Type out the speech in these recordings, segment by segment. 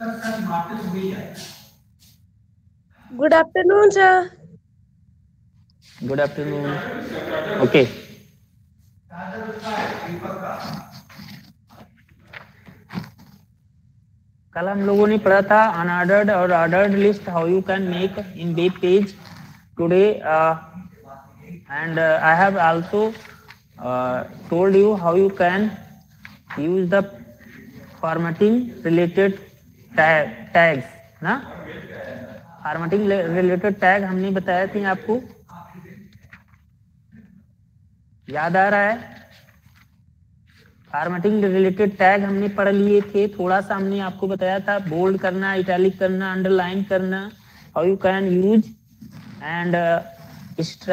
Good afternoon, sir. Good afternoon. Okay, कल हम लोगों ने पढ़ा था अनऑर्डर्ड और ordered list how you can make in web page. Today and I have also told you how you can use the formatting related tags ना. Formatting related tag हमने बताया थे आपको, याद आ रहा है? फॉर्मेटिंग रिलेटेड टैग हमने पढ़ लिए थे, थोड़ा सा हमने आपको बताया था बोल्ड करना, इटैलिक करना, अंडरलाइन करना, how you can use. And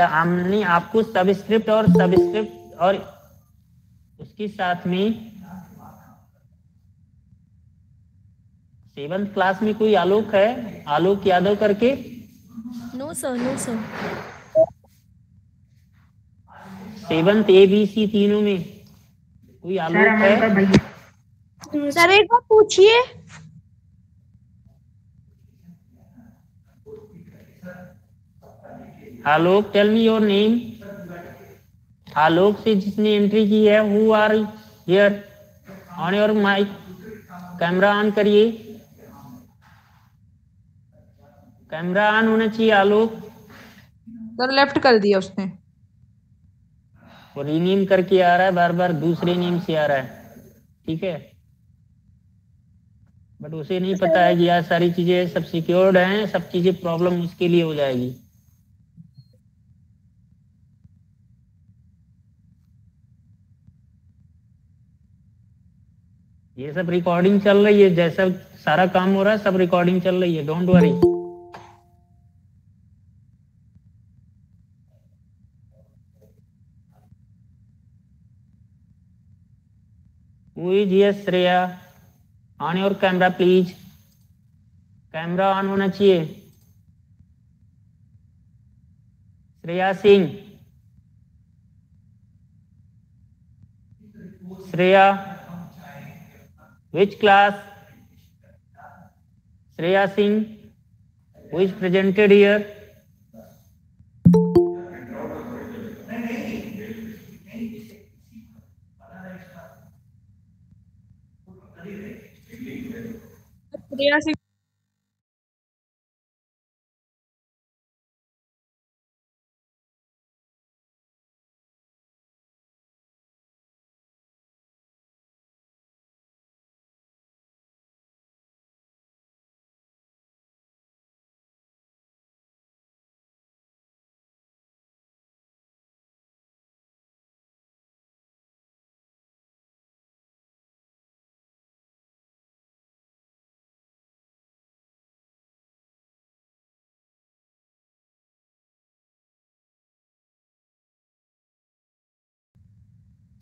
हमने आपको सबस्क्रिप्ट और उसके साथ में 7th क्लास में कोई आलोक है, आलोक यादव करके? No sir, no sir. 7th ABC तीनों में कोई आलोक है? सर एक बार पूछिए. Alok, tell me your name. Alok से जिसने एंट्री की है, who are here? On your mic, camera on करिए. कैमरा ऑन होना चाहिए आलोक. सर लेफ्ट कर दिया उसने. वो रीनेम करके आ रहा है, बार बार दूसरे नेम से आ रहा है. ठीक है, बट उसे नहीं पता है कि यार सारी चीजें सब सिक्योर्ड हैं, सब चीजें प्रॉब्लम उसके लिए हो जाएगी. ये सब रिकॉर्डिंग चल रही है, जैसा सारा काम हो रहा है सब रिकॉर्डिंग चल रही है, don't worry. Who is here? Shreya, on your camera please. Camera on होना चाहिए. Shreya Singh, Shreya, which class? Shreya Singh, who is presented here? Shreya Singh.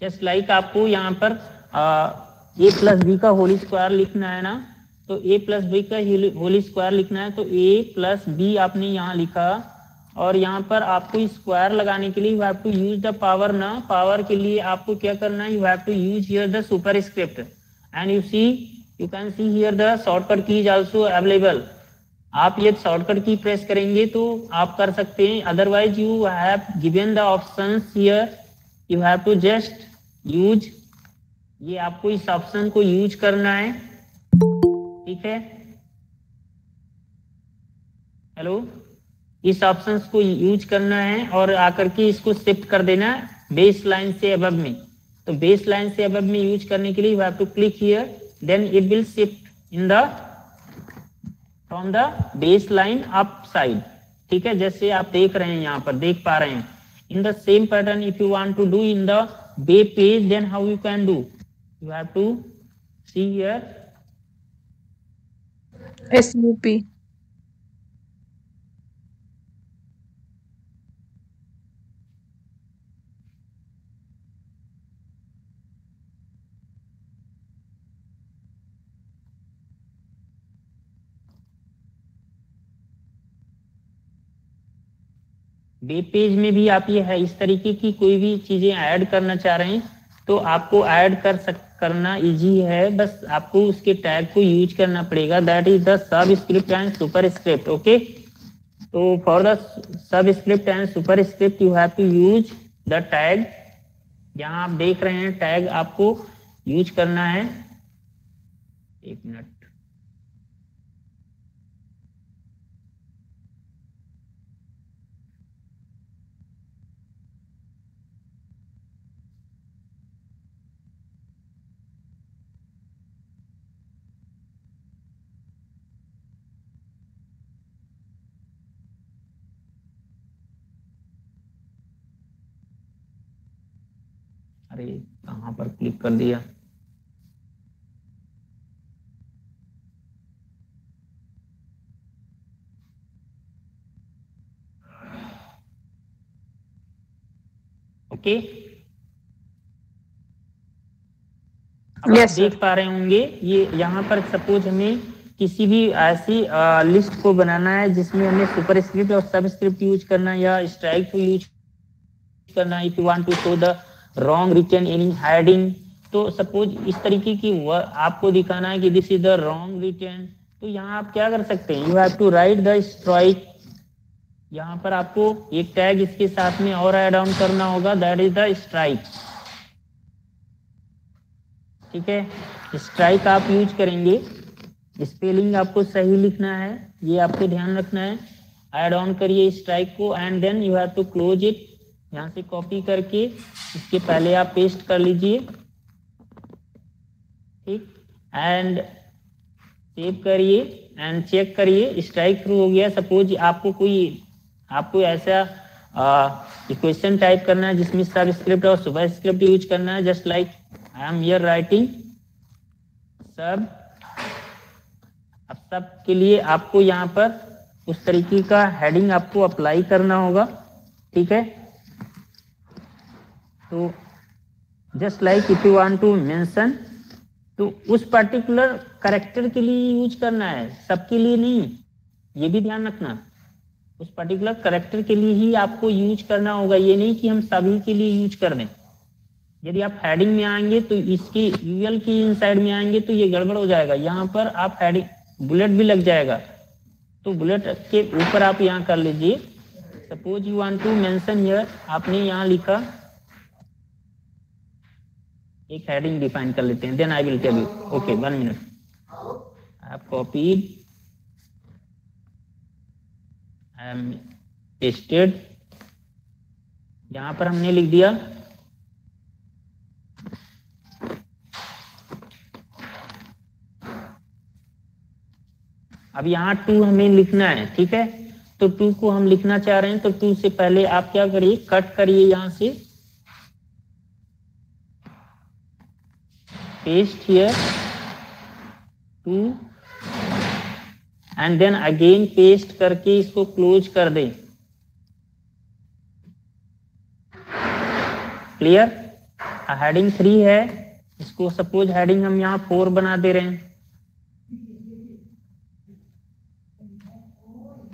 Just like आपको यहाँ पर a प्लस बी का होली स्क्वायर लिखना है ना, तो a प्लस बी का होली स्क्वायर लिखना है, तो a प्लस बी आपने यहाँ लिखा, और यहाँ पर आपको स्क्वायर लगाने के लिए you have to use the power ना. पावर के लिए आपको क्या करना है, you have to use here the super script, and you can see here the shortcut key is also available. आप ये शॉर्टकट की प्रेस करेंगे तो आप कर सकते हैं, otherwise you have given the options here, you have to just use. ये आपको इस ऑप्शन को यूज करना है, ठीक है? हेलो, इस ऑप्शन को यूज करना है और आकर के इसको शिफ्ट कर देना बेस लाइन से अबव में. तो बेस लाइन से अबव में यूज करने के लिए you have to click here, then it will shift in the from the base line up side. ठीक है, जैसे आप देख रहे हैं, यहाँ पर देख पा रहे हैं. In the same pattern, if you want to do in the web page, then how you can do? You have to see here SUP. Web page में भी आप ये है इस तरीके की कोई भी चीजें ऐड करना चाह रहे हैं तो आपको ऐड कर करना इजी है, बस आपको उसके टैग को यूज करना पड़ेगा, that is the subscript and superscript. Okay, तो for the subscript and superscript you have to use the tag. यहाँ आप देख रहे हैं टैग आपको यूज करना है। एक मिनट, अरे कहाँ पर क्लिक कर दिया। ओके, अब आप देख पा रहे होंगे ये यहाँ पर सपोज हमें किसी भी ऐसी लिस्ट को बनाना है जिसमें हमें सुपर स्क्रिप्ट और सब स्क्रिप्ट यूज करना है या स्ट्राइक को यूज करना है। If you want to show the wrong written any heading, तो सपोज इस तरीके की आपको दिखाना है कि this is the wrong written, तो यहाँ आप क्या कर सकते हैं, you have to write the strike. यहाँ पर आपको एक टैग इसके साथ में और ऐड ऑन करना होगा, दैट इज द स्ट्राइक। ठीक है, स्ट्राइक आप यूज करेंगे, स्पेलिंग आपको सही लिखना है, ये आपको ध्यान रखना है। ऐड ऑन करिए स्ट्राइक को and then you have to close it. यहाँ से कॉपी करके इसके पहले आप पेस्ट कर लीजिए, ठीक, एंड सेव करिए एंड चेक करिए स्ट्राइक थ्रू हो गया। सपोज आपको ऐसा इक्वेशन टाइप करना है जिसमें सब स्क्रिप्ट और सुपर स्क्रिप्ट यूज करना है, just like I am here writing सब। अब सब के लिए आपको यहाँ पर उस तरीके का हेडिंग आपको अप्लाई करना होगा, ठीक है। तो just like if you want to mention, तो उस पर्टिकुलर कैरेक्टर के लिए यूज करना है, सबके लिए नहीं, ये भी ध्यान रखना। उस पर्टिकुलर कैरेक्टर के लिए ही आपको यूज करना होगा, ये नहीं कि हम सभी के लिए यूज कर दें। यदि आप हेडिंग में आएंगे तो इसकी यूएल की इनसाइड में आएंगे तो ये गड़बड़ हो जाएगा। यहाँ पर आप हेडिंग बुलेट भी लग जाएगा, तो बुलेट के ऊपर आप यहाँ कर लीजिए। Suppose you want to mention here, आपने यहाँ लिखा, एक हेडिंग डिफाइन कर लेते हैं, then I will tell you. Okay, 1 minute, I have copied, I am pasted, यहाँ पर हमने लिख दिया अब यहाँ 2 हमें लिखना है, ठीक है। तो 2 को हम लिखना चाह रहे हैं, तो 2 से पहले आप क्या करिए, कट करिए यहाँ से, paste here 2 and then again paste करके इसको क्लोज कर दें। क्लियर। हेडिंग 3 है, इसको सपोज हेडिंग हम यहाँ 4 बना दे रहे हैं,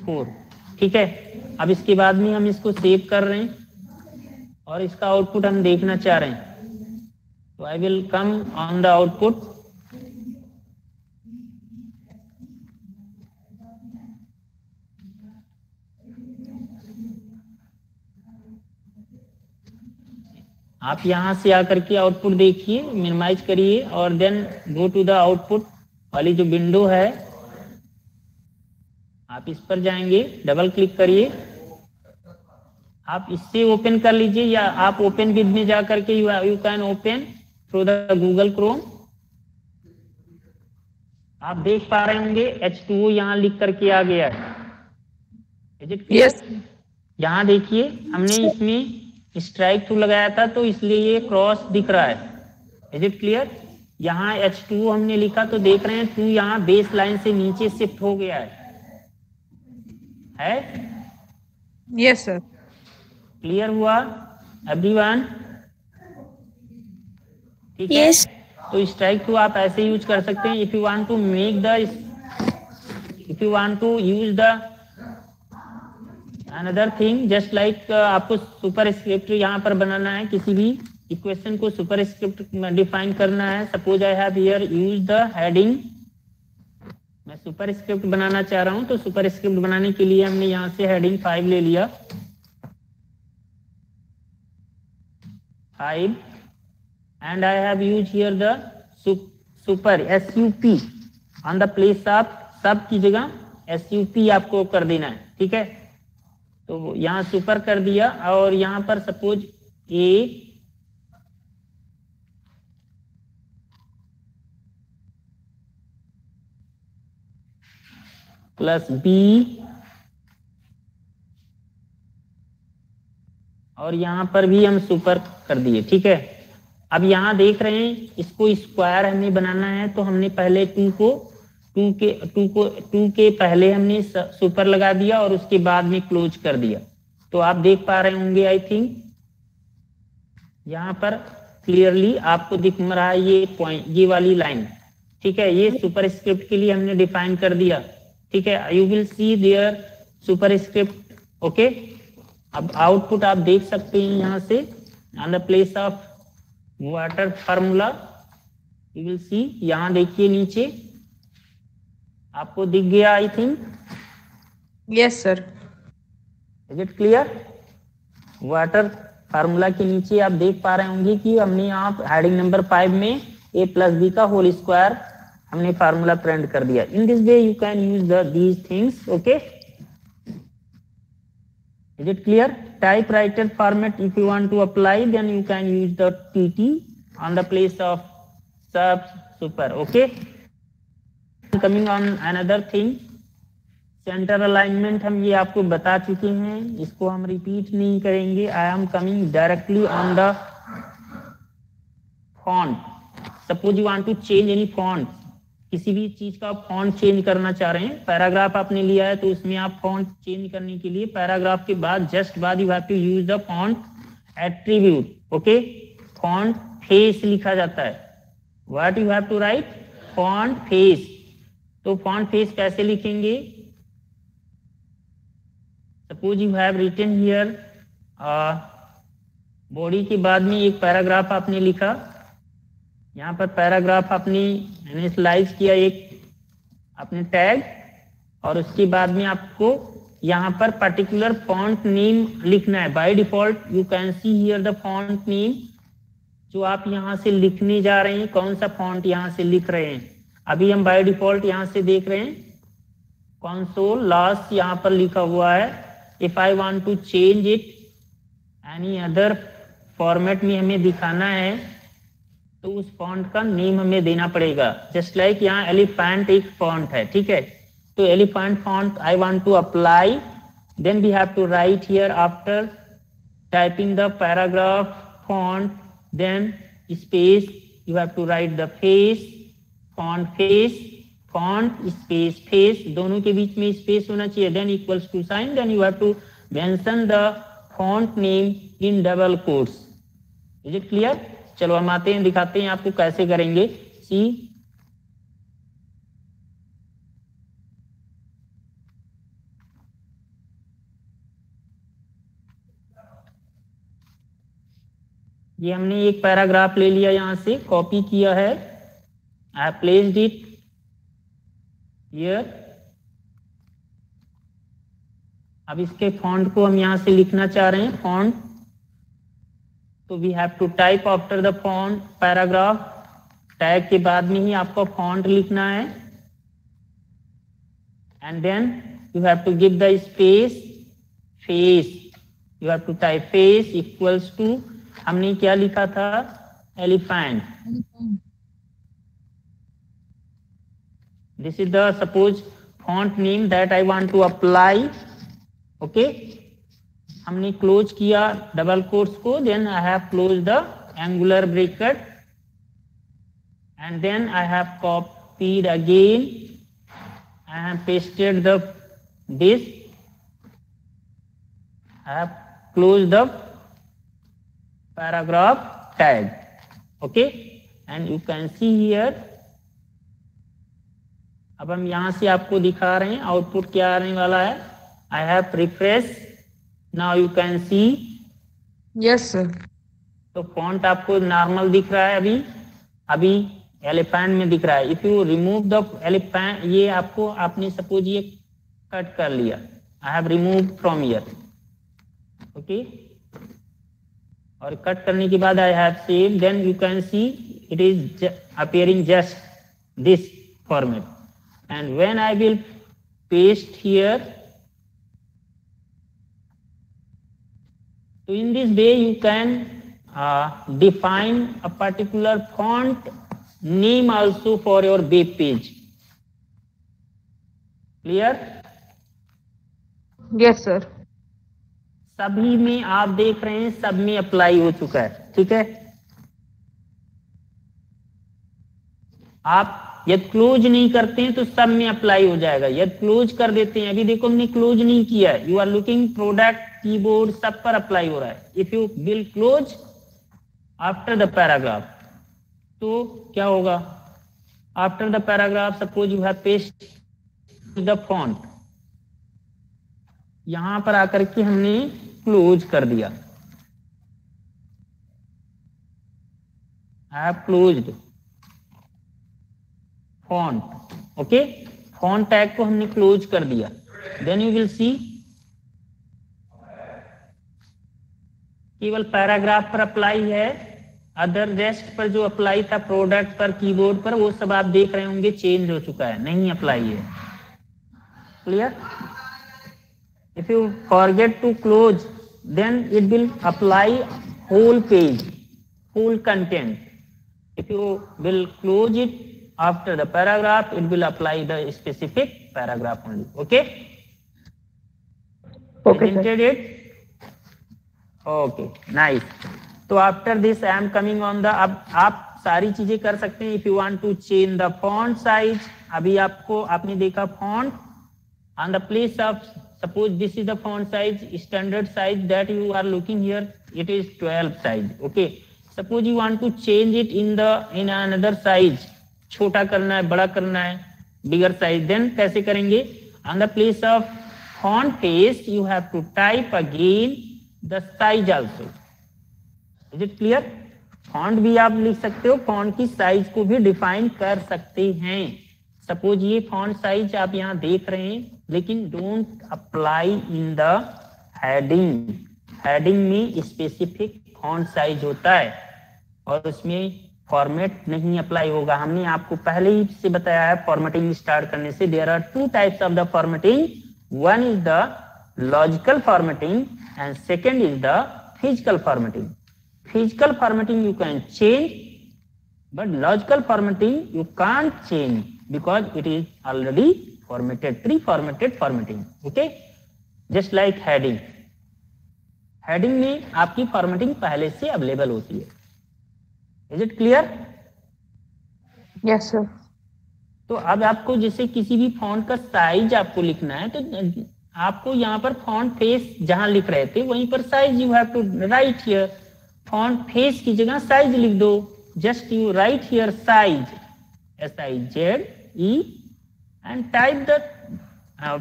4, ठीक है। अब इसके बाद में हम इसको सेव कर रहे हैं और इसका आउटपुट हम देखना चाह रहे हैं, तो I will come on the output. आप यहां से आकर के आउटपुट देखिए, मिनिमाइज करिए और then go to the output वाली जो विंडो है, आप इस पर जाएंगे, डबल क्लिक करिए, आप इससे ओपन कर लीजिए या आप ओपन विद में जाकर के you can open through the Google Chrome. आप देख पा रहे होंगे H2O यहाँ लिख करके आ गया है। Is it clear? यहाँ देखिए हमने इसमें स्ट्राइक थ्रू लगाया था तो इसलिए ये क्रॉस दिख रहा है। Is it clear? यहाँ H2O हमने लिखा तो देख रहे हैं 2 यहाँ बेस लाइन से नीचे शिफ्ट हो गया है। Yes sir. क्लियर हुआ एवरीवन? ठीक है। यस। तो स्ट्राइक टू आप ऐसे यूज कर सकते हैं। If you want to make the, if you want to use the another thing, just like आपको सुपर स्क्रिप्ट यहाँ पर बनाना है किसी भी इक्वेशन को सुपरस्क्रिप्ट में डिफाइन करना है। Suppose I have here use the heading, मैं सुपरस्क्रिप्ट बनाना चाह रहा हूं, तो सुपरस्क्रिप्ट बनाने के लिए हमने यहां से हेडिंग 5 ले लिया, 5, and I have use here the super SUP on the place of सब की जगह SUP आपको कर देना है, ठीक है। तो यहाँ सुपर कर दिया, और यहाँ पर सपोज A प्लस B, और यहाँ पर भी हम सुपर कर दिए, ठीक है। अब यहाँ देख रहे हैं इसको स्क्वायर हमें बनाना है, तो हमने पहले 2 के पहले हमने सुपर लगा दिया और उसके बाद में क्लोज कर दिया। तो आप देख पा रहे होंगे आई थिंक यहाँ पर क्लियरली आपको दिख रहा है ये पॉइंट, ये वाली लाइन, ठीक है। ये सुपरस्क्रिप्ट के लिए हमने डिफाइन कर दिया, ठीक है। You will see there superscript, okay. अब आउटपुट आप देख सकते हैं यहाँ से, on the place of water formula you will see, यहाँ देखिए नीचे आपको दिख गया I think. Yes sir. Is it clear? Water formula के नीचे आप देख पा रहे होंगे कि हमने यहाँ हेडिंग नंबर 5 में a प्लस बी का होल स्क्वायर हमने फार्मूला प्रिंट कर दिया। इन this way you can use these things, okay. Is it clear? Typewriter format, if you want to apply, then you can use the TT on the place of sub super, okay. Coming on another thing, center alignment हम ये आपको बता चुके हैं, इसको हम repeat नहीं करेंगे। I am coming directly on the font. Suppose you want to change any font, किसी भी चीज का फॉन्ट चेंज करना चाह रहे हैं, पैराग्राफ आपने लिया है तो उसमें आप फॉन्ट चेंज करने के लिए पैराग्राफ के बाद जस्ट बाद you have to use the font attribute, okay. Font face लिखा जाता है, what you have to write, font face. तो फॉन्ट फेस कैसे लिखेंगे? Suppose you have written here, body के बाद में एक पैराग्राफ आपने लिखा, यहाँ पर पैराग्राफ आपने इनिशियलाइज किया एक अपने टैग, और उसके बाद में आपको यहाँ पर पर्टिकुलर फॉन्ट नेम लिखना है। By default you can see here the font name, जो आप यहाँ से लिखने जा रहे हैं, कौन सा फॉन्ट यहाँ से लिख रहे हैं। अभी हम बाय डिफॉल्ट यहाँ से देख रहे हैं कंसोल लास्ट यहाँ पर लिखा हुआ है। If I want to change it any other format में हमें दिखाना है, तो उस फॉन्ट का नेम हमें देना पड़ेगा। जस्ट लाइक यहाँ एलिफेंट एक फॉन्ट है, ठीक है। तो elephant font I want to apply, then we have to write here after typing the paragraph font, then space you have to write the face, font space face, दोनों के बीच में स्पेस होना चाहिए, then equals to sign, then you have to mention the font name in double quotes. Is it clear? चलो हम आते हैं, दिखाते हैं आपको कैसे करेंगे। सी, ये हमने एक पैराग्राफ ले लिया, यहां से कॉपी किया है, आई प्लेस्ड इट हियर। अब इसके फॉन्ट को हम यहां से लिखना चाह रहे हैं, फॉन्ट, तो we have to type after the font paragraph, tag के बाद में ही आपको फॉन्ट लिखना है, and then you have to give the space face, you have to type face equals to, हमने क्या लिखा था, elephant. This is the suppose font name that I want to apply, okay. हमने क्लोज किया double quotes को, then I have close the angular bracket, and then I have copied again, I have pasted the this, I have close the paragraph tag, okay, and you can see here। अब हम यहां से आपको दिखा रहे हैं output क्या आने वाला है। I have refresh, now you can see, Yes sir। तो फॉन्ट आपको नॉर्मल दिख रहा है अभी एलिफेंट में दिख रहा है। If you remove the elephant, ये आपको आपने सपोज ये कट कर लिया, I have remove from here, okay, और कट करने के बाद I have save, then you can see it is appearing just this format, and when I will paste here, so in this way you can define a particular font name also for your web page. Clear? Yes, sir. सभी में आप देख रहे हैं, सब में apply हो चुका है, ठीक है। आप यदि क्लोज नहीं करते हैं तो सब में अप्लाई हो जाएगा, यदि क्लोज कर देते हैं, अभी देखो हमने क्लोज नहीं किया है, you are looking product, keyboard, सब पर अप्लाई हो रहा है। If you will close after the paragraph, तो क्या होगा, after the paragraph suppose you have paste the font, यहां पर आकर के हमने क्लोज कर दिया, I have closed font, okay, font tag को हमने क्लोज कर दिया। देन यू विल सी केवल पैराग्राफ पर अप्लाई है, अदर रेस्ट पर जो अप्लाई था प्रोडक्ट पर, कीबोर्ड पर, वो सब आप देख रहे होंगे चेंज हो चुका है, नहीं अप्लाई है। Clear? If you forget to close then it will apply whole page, whole content. If you will close it after the paragraph, it will apply the specific paragraph only, okay? Okay, Presented it? Okay, nice. तो after this I am coming on the, अब आप सारी चीजें कर सकते हैं। if you want to change the font size, अभी आपने देखा font on the place of, suppose this is the font size, standard size that you are looking here, it is 12 size, okay? Suppose you want to change it in another size, छोटा करना है, बड़ा करना है, bigger size, then कैसे करेंगे, on the place of font test you have to type again the size also. Is it clear? Font भी आप लिख सकते हो, फॉन्ट की साइज को भी डिफाइन कर सकते हैं। सपोज ये फॉन्ट साइज आप यहाँ देख रहे हैं, लेकिन don't apply in the heading, heading में स्पेसिफिक फॉन्ट साइज होता है और उसमें फॉर्मेट नहीं अप्लाई होगा। हमने आपको पहले ही से बताया है, फॉर्मेटिंग स्टार्ट करने से there are two types of the formatting, one is the logical formatting and second is the physical formatting. Physical formatting you can change, but logical formatting you can't change because it is already formatted, pre formatted formatting, okay. Just like heading, heading में आपकी formatting पहले से available होती है। Is it clear? Yes sir. तो अब आपको जैसे किसी भी फॉन्ट का साइज आपको लिखना है, तो आपको यहाँ पर फॉन्ट फेस जहां लिख रहे थे वहीं पर size you have to write here, font face की जगह साइज लिख दो, just you write here size, SIZE, and type the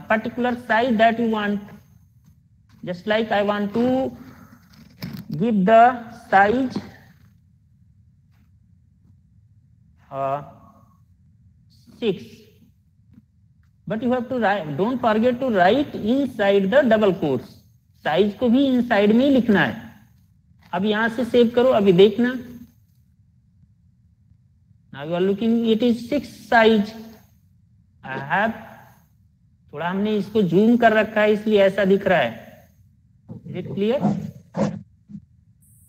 particular size that you want. Just like I want to give the size 6, but you have to write, don't forget to write inside the double quotes, size को भी inside में ही लिखना है। अब यहां से save करो, अभी देखना, now you are looking, it is 6 size, I have, थोड़ा हमने इसको जूम कर रखा है इसलिए ऐसा दिख रहा है। Is it clear?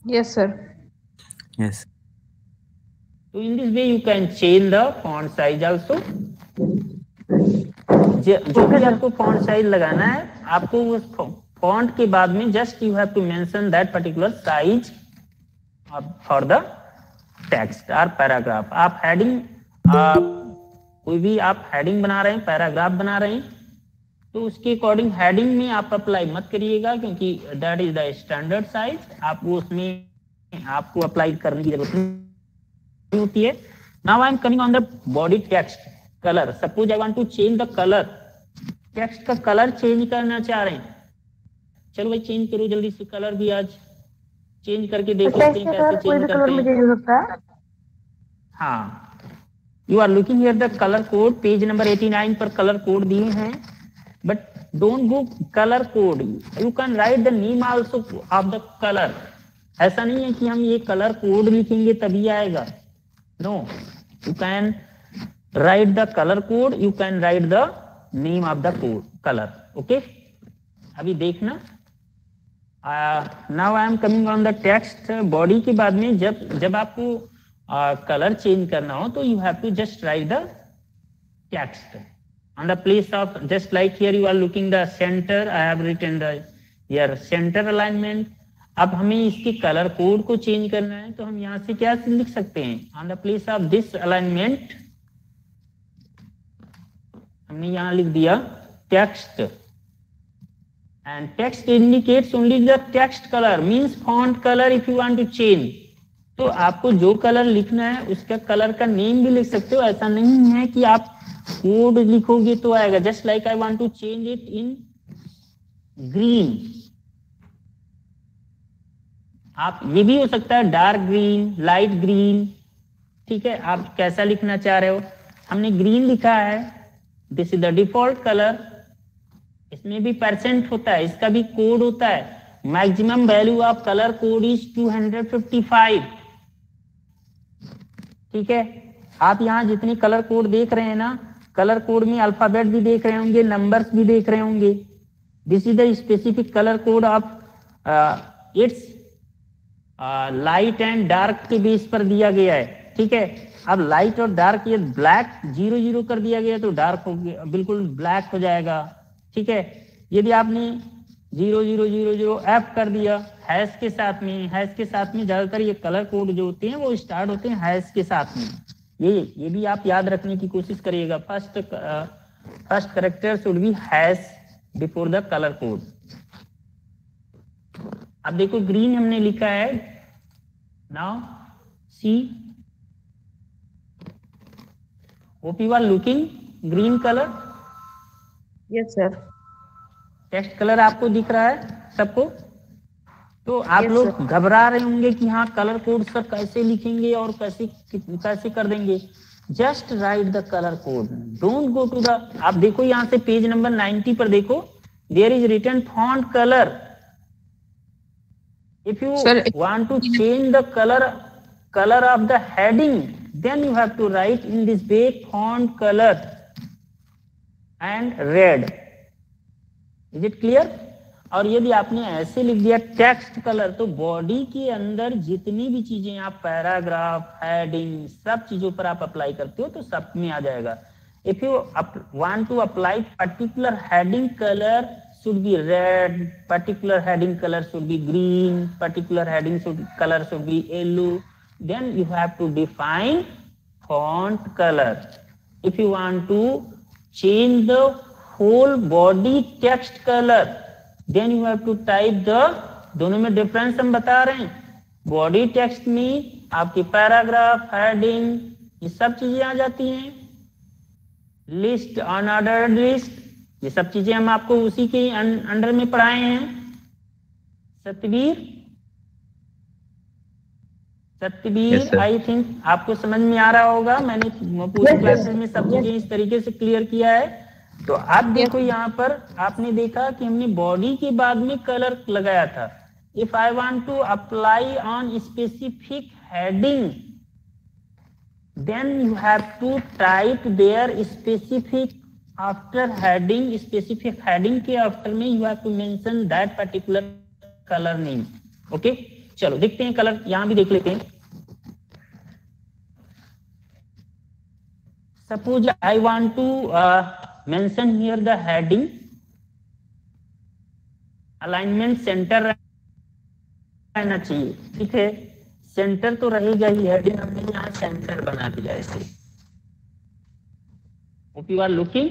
Yes sir. Yes. So in this way you can change the font size also. जो भी आपको font size लगाना है, आपको उस font के बाद में just you have to mention that particular size for the text or paragraph. आप heading, कोई भी आप heading बना रहे हैं, paragraph बना रहे हैं, तो उसके अकॉर्डिंग हेडिंग में आप अप्लाई मत करिएगा, क्योंकि that is the standard size, आप वो उसमें आपको अप्लाई करने की जरूरत नहीं होती है। Now I am coming on the body text colour. Suppose I want to change the colour, text का कलर चेंज करना चाह रहे हैं, चलो भाई चेंज करो जल्दी से कलर भी आज। चेंज करके देख लेते हैं कैसे चेंज करते हैं। हो सकता है। हाँ, you are looking here the colour code, page number 89 पर कलर कोड दिए हैं, but don't go colour code, you can write the name also of the colour. ऐसा नहीं है कि हम ये कलर कोड लिखेंगे तभी आएगा, no, you can write the colour code, you can write the name of the code colour. Okay, अभी देखना, now I am coming on the text. Body के बाद में जब आपको कलर चेंज करना हो तो you have to just write the text on the place of, just like here you are looking the center, I have written the here center alignment। अब हमें इसके कलर कोड को चेंज करना है तो हम यहाँ से क्या लिख सकते हैं, on the place of this alignment हमने यहाँ लिख दिया text, and text indicates only the text color, means font color if you want to change। तो आपको जो कलर लिखना है उसका कलर का नेम भी लिख सकते हो, ऐसा नहीं है कि आप कोड लिखोगे तो आएगा। Just like I want to change it in green, आप ये भी हो सकता है डार्क ग्रीन, लाइट ग्रीन, ठीक है, आप कैसा लिखना चाह रहे हो। हमने ग्रीन लिखा है, this is the default colour, इसमें भी परसेंट होता है, इसका भी कोड होता है। Maximum value of colour code is 255, ठीक है। आप यहाँ जितनी कलर कोड देख रहे हैं ना, कलर कोड में अल्फाबेट भी देख रहे होंगे, नंबर्स भी देख रहे होंगे। This is the specific colour code of its light and dark के बेस पर दिया गया है, ठीक है। अब लाइट और डार्क, ये ब्लैक 0 कर दिया गया तो डार्क हो गया, बिल्कुल ब्लैक हो जाएगा, ठीक है। यदि आपने 0000 एफ कर दिया हैश के साथ में, हैश के साथ में ज्यादातर ये कलर कोड जो होते हैं वो स्टार्ट होते हैं हैश के साथ में। ये भी आप याद रखने की कोशिश करिएगा, first character should be hash before the colour code. अब देखो ग्रीन हमने लिखा है, now see hope you are looking green colour. Yes sir. Text colour आपको दिख रहा है सबको। तो आप Yes, लोग घबरा रहे होंगे कि हाँ कलर कोड सर कैसे लिखेंगे और कैसे कर देंगे। Just write the colour code, don't go to the, आप देखो यहाँ से पेज नंबर 90 पर देखो, there is written font colour. If you want to change the colour of the heading, then you have to write in this way font colour and red. Is it clear? और यदि आपने ऐसे लिख दिया text colour, तो body के अंदर जितनी भी चीजें आप पैराग्राफ, हेडिंग, सब चीजों पर आप अप्लाई करते हो तो सब में आ जाएगा। If you want to apply particular heading colour should be red, particular heading color should be green, particular heading color should be yellow, then you have to define font color. If you want to change the whole body text color, then you have to type the, दोनों में difference हम बता रहे हैं। Body text में आपकी paragraph, heading, ये सब चीजें आ जाती हैं। लिस्ट, अनऑर्डर्ड लिस्ट, ये सब चीजें हम आपको उसी के अंडर में पढ़ाए हैं। सतवीर आई थिंक आपको समझ में आ रहा होगा, मैंने पूरी क्लासेस में सब चीजें इस तरीके से क्लियर किया है। तो आप देखो यहाँ पर आपने देखा कि हमने बॉडी के बाद में कलर लगाया था। If I want to apply on specific heading, then you have to type there specific after heading, specific heading के आफ्टर में you have to mention that particular colour name. Okay, चलो देखते हैं कलर, यहां भी देख लेते हैं। Suppose I want to mention here the heading, alignment centre रहना चाहिए, ठीक है, सेंटर तो रहेगा ही, हेडिंग हमने यहाँ सेंटर बना दिया ऐसे। If you are looking,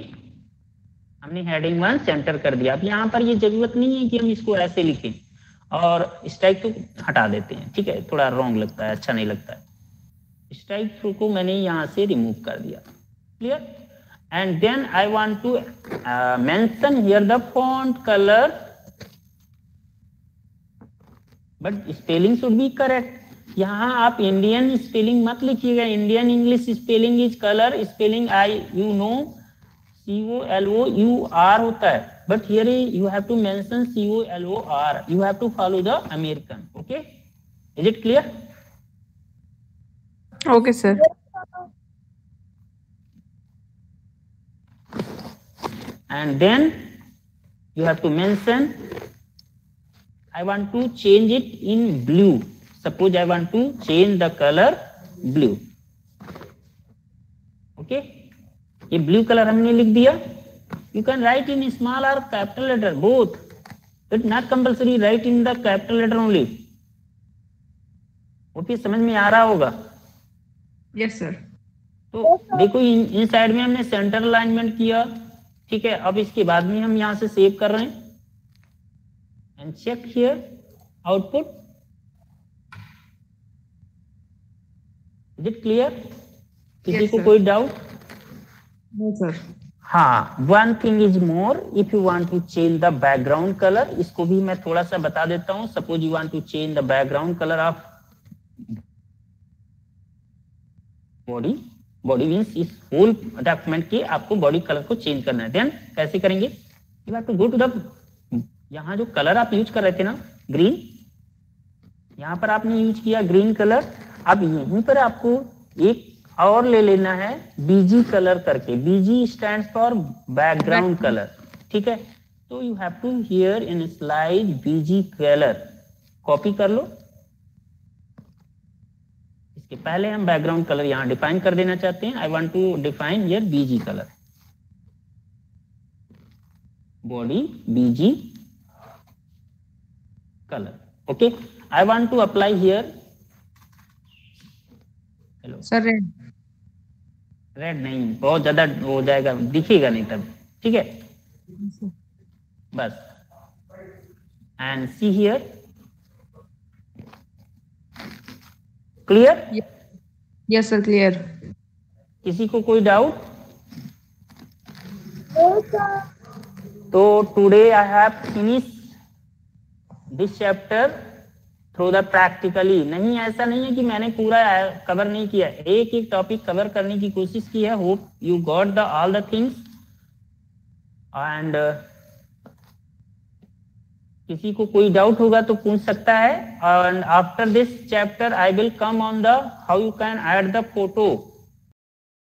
हमने हेडिंग 1 सेंटर कर दिया। अब यहाँ पर ये जरूरत नहीं है कि हम इसको ऐसे लिखें, और स्ट्राइक थ्रू हटा देते हैं, ठीक है, थोड़ा रॉन्ग लगता है, अच्छा नहीं लगता है। स्ट्राइक थ्रू को मैंने यहाँ से रिमूव कर दिया, clear. And then I want to mention here the font colour but spelling should be correct. यहाँ आप इंडियन स्पेलिंग मत लिखिएगा, Indian English spelling is colour, spelling I you know COLOUR होता है, but here you have to mention COLOR. You have to follow the American. Okay, is it clear? Okay, sir. And then you have to mention, I want to change it in blue. Suppose I want to change the color blue. Okay, ये blue colour हमने लिख दिया। You can write in small और capital letter both, it not compulsory write in the capital letter only. Okay, समझ में आ रहा होगा? Yes, sir. तो देखो इन साइड में हमने सेंटर अलाइनमेंट किया, ठीक है। अब इसके बाद में हम यहां से सेव कर रहे हैं and check here output. Is it clear? किसी Yes, को sir. कोई डाउट? No, sir. हाँ, one thing is more, if you want to change the background colour, इसको भी मैं थोड़ा सा बता देता हूं। Suppose you want to change the background colour of body, body means इस होल डॉक्यूमेंट के आपको बॉडी कलर को चेंज करना है। देन कैसे करेंगे? You have to go to the, यहाँ जो कलर आप यूज कर रहे थे ना ग्रीन, यहाँ पर आपने यूज किया ग्रीन कलर। अब यहीं पर आपको एक और ले लेना है बीजी कलर करके, BG stand for background colour, ठीक है। तो you have to here in slide BG colour, copy कर लो। इसके पहले हम बैकग्राउंड कलर यहां डिफाइन कर देना चाहते हैं। I want to define here BG colour, body BG colour. Okay, I want to apply here, hello Sir, red. Red नहीं, बहुत ज्यादा हो जाएगा, दिखेगा नहीं तब, ठीक है। बस and see here, clear? Yes, sir. Clear. किसी को कोई डाउट? तो today I have finish this chapter through the practically. नहीं, ऐसा नहीं है कि मैंने पूरा कवर नहीं किया, एक एक टॉपिक कवर करने की कोशिश की है। Hope you got the all the things. And किसी को कोई डाउट होगा तो पूछ सकता है। And after this chapter I will come on the how you can add the photo